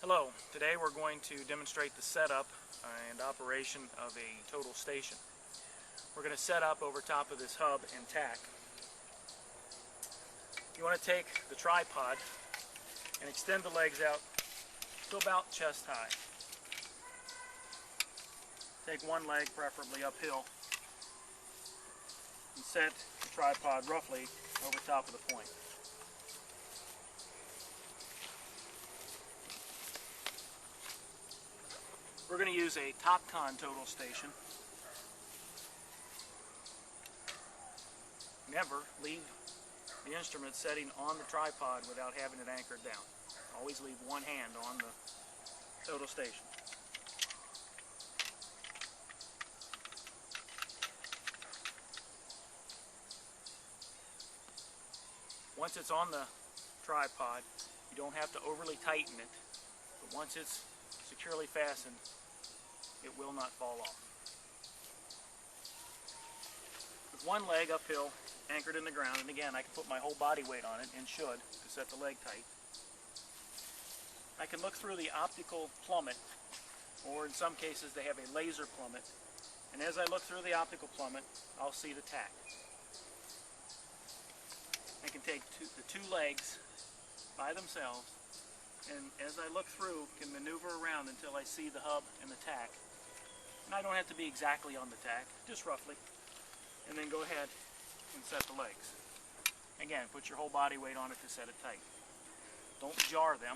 Hello, today we're going to demonstrate the setup and operation of a total station. We're going to set up over top of this hub and tack. You want to take the tripod and extend the legs out to about chest high. Take one leg, preferably uphill, and set the tripod roughly over top of the point. We're going to use a TopCon total station. Never leave the instrument setting on the tripod without having it anchored down. Always leave one hand on the total station. Once it's on the tripod, you don't have to overly tighten it, but once it's securely fastened, it will not fall off. With one leg uphill, anchored in the ground, and again I can put my whole body weight on it, and should, to set the leg tight. I can look through the optical plummet, or in some cases they have a laser plummet, and as I look through the optical plummet, I'll see the tack. I can take the two legs by themselves, and as I look through, can maneuver around until I see the hub and the tack. And I don't have to be exactly on the tack, just roughly. And then go ahead and set the legs. Again, put your whole body weight on it to set it tight. Don't jar them,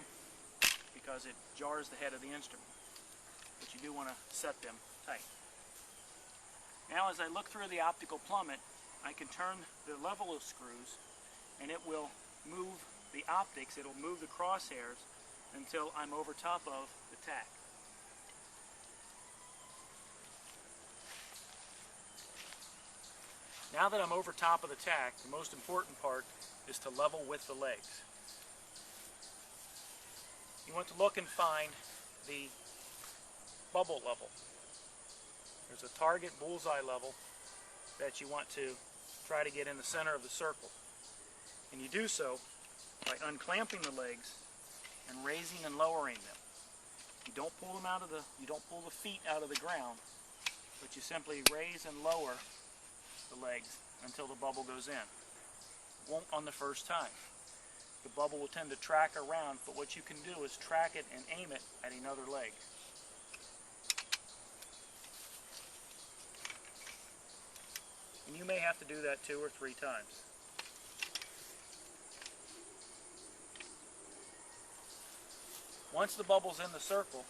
because it jars the head of the instrument. But you do want to set them tight. Now as I look through the optical plummet, I can turn the level of screws, and it will move the optics, it'll move the crosshairs until I'm over top of the tack. Now that I'm over top of the tack, the most important part is to level with the legs. You want to look and find the bubble level. There's a target bullseye level that you want to try to get in the center of the circle. And you do so by unclamping the legs and raising and lowering them. You don't pull them out of you don't pull the feet out of the ground, but you simply raise and lower the legs until the bubble goes in. Won't on the first time. The bubble will tend to track around, but what you can do is track it and aim it at another leg. And you may have to do that 2 or 3 times. Once the bubble's in the circle,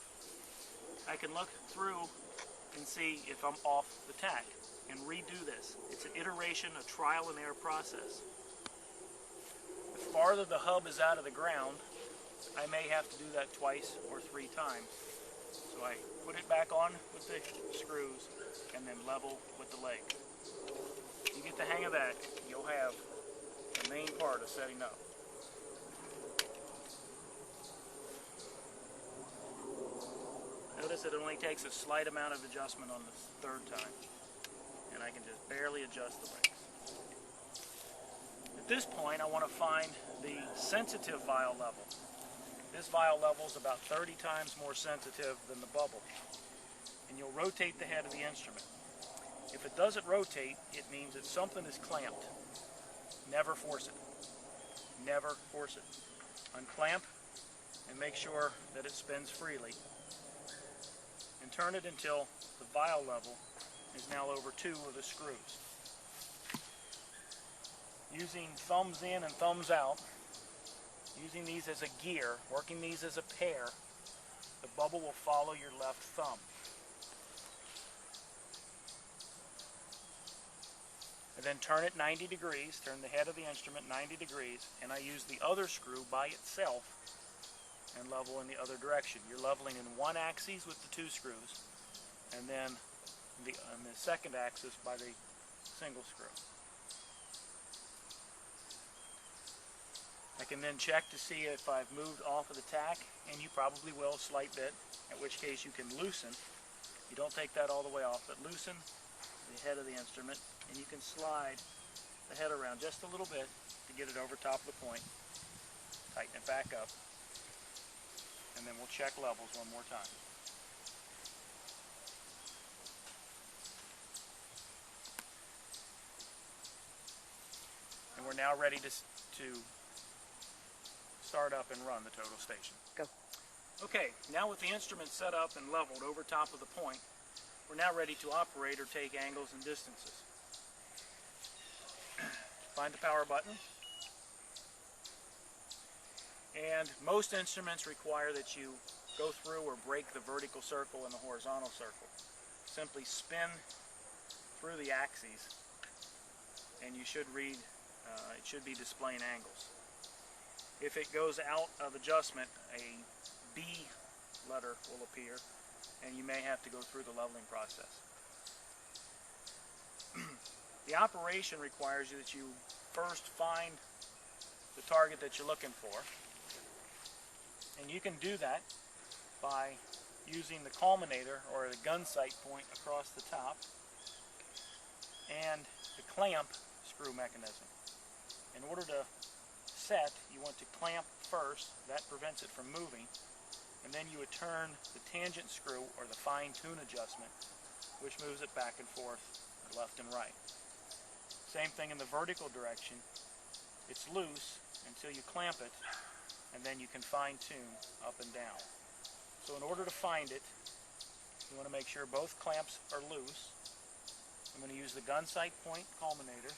I can look through and see if I'm off the tack and redo this. It's an iteration, a trial and error process. The farther the hub is out of the ground, I may have to do that 2 or 3 times. So I put it back on with the screws and then level with the leg. If you get the hang of that, you'll have the main part of setting up. Notice it only takes a slight amount of adjustment on the 3rd time, and I can just barely adjust the legs. At this point, I want to find the sensitive vial level. This vial level is about 30 times more sensitive than the bubble, and you'll rotate the head of the instrument. If it doesn't rotate, it means that something is clamped. Never force it. Never force it. Unclamp and make sure that it spins freely. And turn it until the vial level is now over 2 of the screws. Using thumbs in and thumbs out, using these as a gear, working these as a pair, the bubble will follow your left thumb. And then turn it 90 degrees, turn the head of the instrument 90 degrees, and I use the other screw by itself and level in the other direction. You're leveling in one axis with the 2 screws, and then on the second axis by the single screw. I can then check to see if I've moved off of the tack, and you probably will a slight bit, in which case you can loosen. You don't take that all the way off, but loosen the head of the instrument, and you can slide the head around just a little bit to get it over top of the point. Tighten it back up. And and then we'll check levels one more time. And we're now ready to start up and run the total station. Go. Okay, now with the instrument set up and leveled over top of the point, we're now ready to operate or take angles and distances. Find the power button. And most instruments require that you go through or break the vertical circle and the horizontal circle. Simply spin through the axes and you should read, it should be displaying angles. If it goes out of adjustment, a B letter will appear and you may have to go through the leveling process. The operation requires that you first find the target that you're looking for. And you can do that by using the culminator or the gun sight point across the top and the clamp screw mechanism. In order to set, you want to clamp first. That prevents it from moving. And then you would turn the tangent screw or the fine-tune adjustment, which moves it back and forth, left and right. Same thing in the vertical direction. It's loose until you clamp it, and then you can fine-tune up and down. So in order to find it, you want to make sure both clamps are loose. I'm going to use the gun sight point culminator,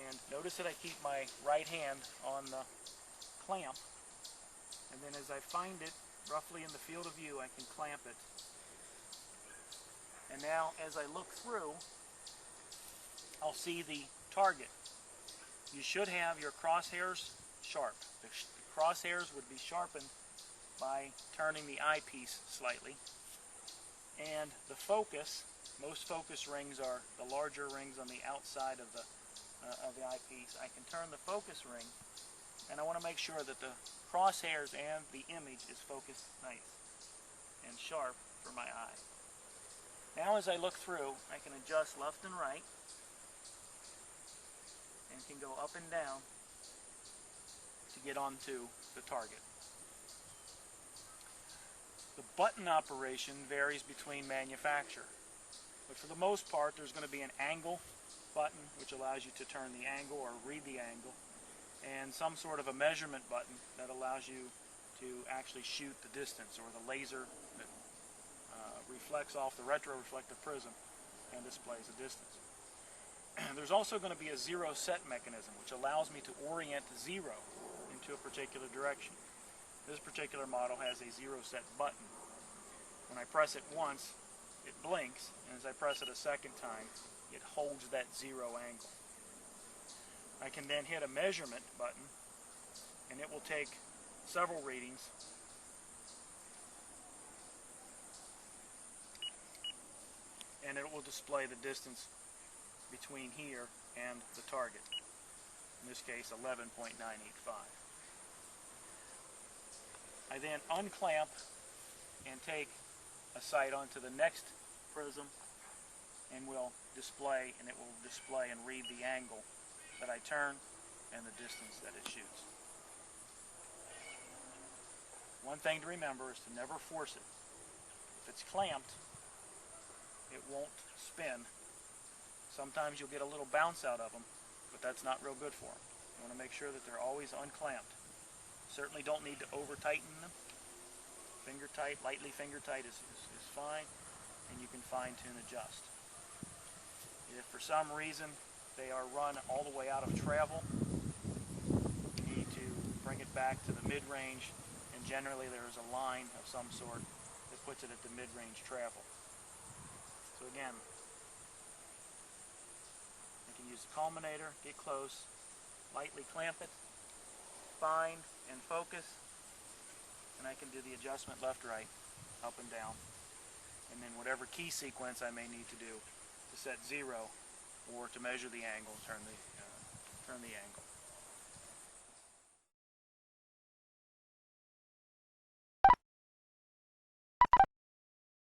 and notice that I keep my right hand on the clamp, and then as I find it roughly in the field of view, I can clamp it. And now as I look through, I'll see the target. You should have your crosshairs sharp. The crosshairs would be sharpened by turning the eyepiece slightly. And the focus, most focus rings are the larger rings on the outside of the eyepiece. I can turn the focus ring, and I want to make sure that the crosshairs and the image is focused nice and sharp for my eye. Now as I look through, I can adjust left and right, and can go up and down to get onto the target. The button operation varies between manufacturer, but for the most part there's going to be an angle button which allows you to turn the angle or read the angle, and some sort of a measurement button that allows you to actually shoot the distance, or the laser that reflects off the retroreflective prism and displays the distance. There's also going to be a zero set mechanism which allows me to orient zero into a particular direction. This particular model has a zero set button. When I press it once, it blinks, and as I press it a second time, it holds that zero angle. I can then hit a measurement button, and it will take several readings and it will display the distance between here and the target. In this case, 11.985. I then unclamp and take a sight onto the next prism, and will display, and it will display and read the angle that I turn and the distance that it shoots. One thing to remember is to never force it. If it's clamped, it won't spin. Sometimes you'll get a little bounce out of them, but that's not real good for them. You want to make sure that they're always unclamped. Certainly don't need to over-tighten them. Finger tight, lightly finger tight is fine, and you can fine-tune adjust. If for some reason they are run all the way out of travel, you need to bring it back to the mid-range, and generally there is a line of some sort that puts it at the mid-range travel. So again, I can use the culminator, get close, lightly clamp it, find and focus, and I can do the adjustment left-right, up and down, and then whatever key sequence I may need to do to set zero or to measure the angle, turn the angle.